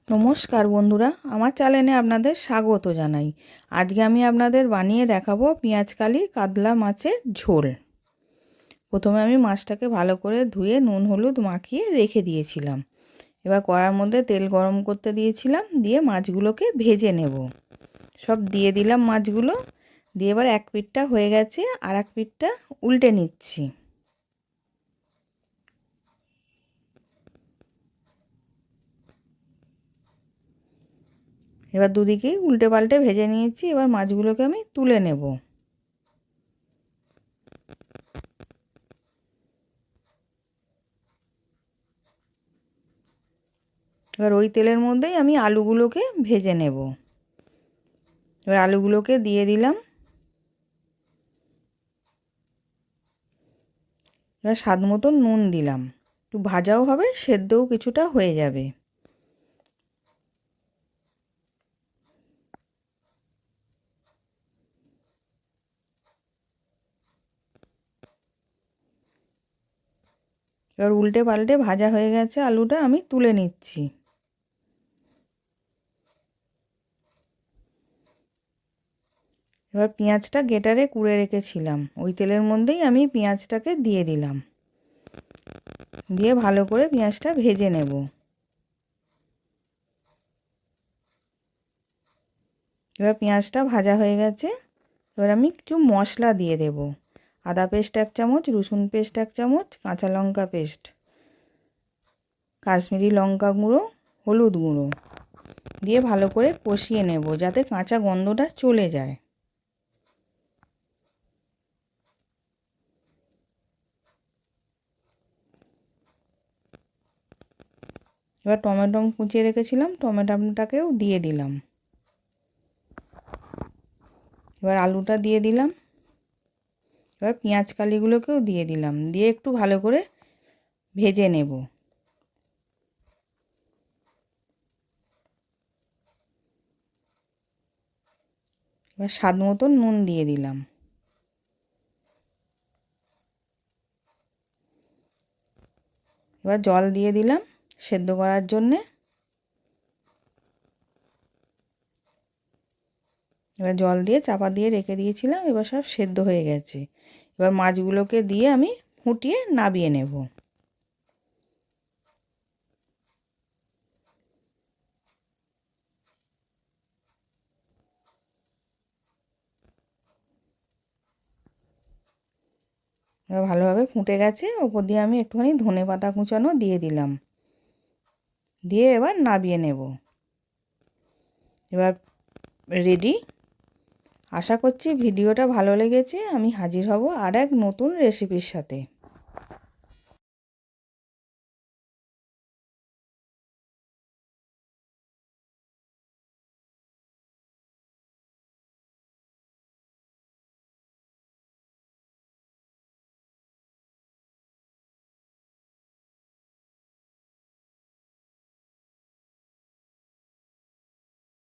নমস্কার বন্ধুরা, আমার চ্যানেলে আপনাদের স্বাগত জানাই। আজকে আমি আপনাদের বানিয়ে দেখাবো পেঁয়াজকালি কাতলা মাছের ঝোল। প্রথমে আমি মাছটাকে ভালো করে ধুয়ে নুন হলুদ মাখিয়ে রেখে দিয়েছিলাম। এবার কড়ার মধ্যে তেল গরম করতে দিয়েছিলাম, দিয়ে মাছগুলোকে ভেজে নেব। সব দিয়ে দিলাম মাছগুলো, দিয়ে এবার এক পিঠটা হয়ে গেছে আর এক পিঠটা উল্টে নিচ্ছি। এবার দুদিকেই উল্টে পাল্টে ভেজে নিয়েছি। এবার মাছগুলোকে আমি তুলে নেব। এবার ওই তেলের মধ্যেই আমি আলুগুলোকে ভেজে নেব। এবার আলুগুলোকে দিয়ে দিলাম। এবার স্বাদ মতন নুন দিলাম। একটু ভাজাও হবে, সেদ্ধও কিছুটা হয়ে যাবে। এবার উল্টে পাল্টে ভাজা হয়ে গেছে আলুটা, আমি তুলে নিচ্ছি। এবার পেঁয়াজটা গ্রেটারে কুড়ে রেখেছিলাম, ওই তেলের মধ্যেই আমি পেঁয়াজটাকে দিয়ে দিলাম। দিয়ে ভালো করে পেঁয়াজটা ভেজে নেব। এবার পেঁয়াজটা ভাজা হয়ে গেছে। এবার আমি একটু মশলা দিয়ে দেব। আদা পেস্ট 1 চামচ, রসুন পেস্ট 1 চামচ, কাঁচা লঙ্কা পেস্ট, কাশ্মীরি লঙ্কা গুঁড়ো, হলুদ গুঁড়ো দিয়ে ভালো করে কষিয়ে নেব, যাতে কাঁচা গন্ধটা চলে যায়। এবার টমেটো কুচিয়ে রেখেছিলাম, টমেটোটাকেও দিয়ে দিলাম। এবার আলুটা দিয়ে দিলাম। এবার পেঁয়াজ কালিগুলোকেও দিয়ে দিলাম, দিয়ে একটু ভালো করে ভেজে নেব। এবার স্বাদ মতন নুন দিয়ে দিলাম। এবার জল দিয়ে দিলাম সেদ্ধ করার জন্যে। এবার জল দিয়ে চাপা দিয়ে রেখে দিয়েছিলাম, এবার সব সেদ্ধ হয়ে গেছে। এবার মাছগুলোকে দিয়ে আমি ফুটিয়ে নামিয়ে নেব। এবার ভালোভাবে ফুটে গেছে, ওপর দিয়ে আমি একটুখানি ধনেপাতা কুচানো দিয়ে দিলাম। দিয়ে এবার নামিয়ে নেব। এবার রেডি। আশা করছি ভিডিওটা ভালো লেগেছে। আমি হাজির হব আর এক নতুন রেসিপির সাথে।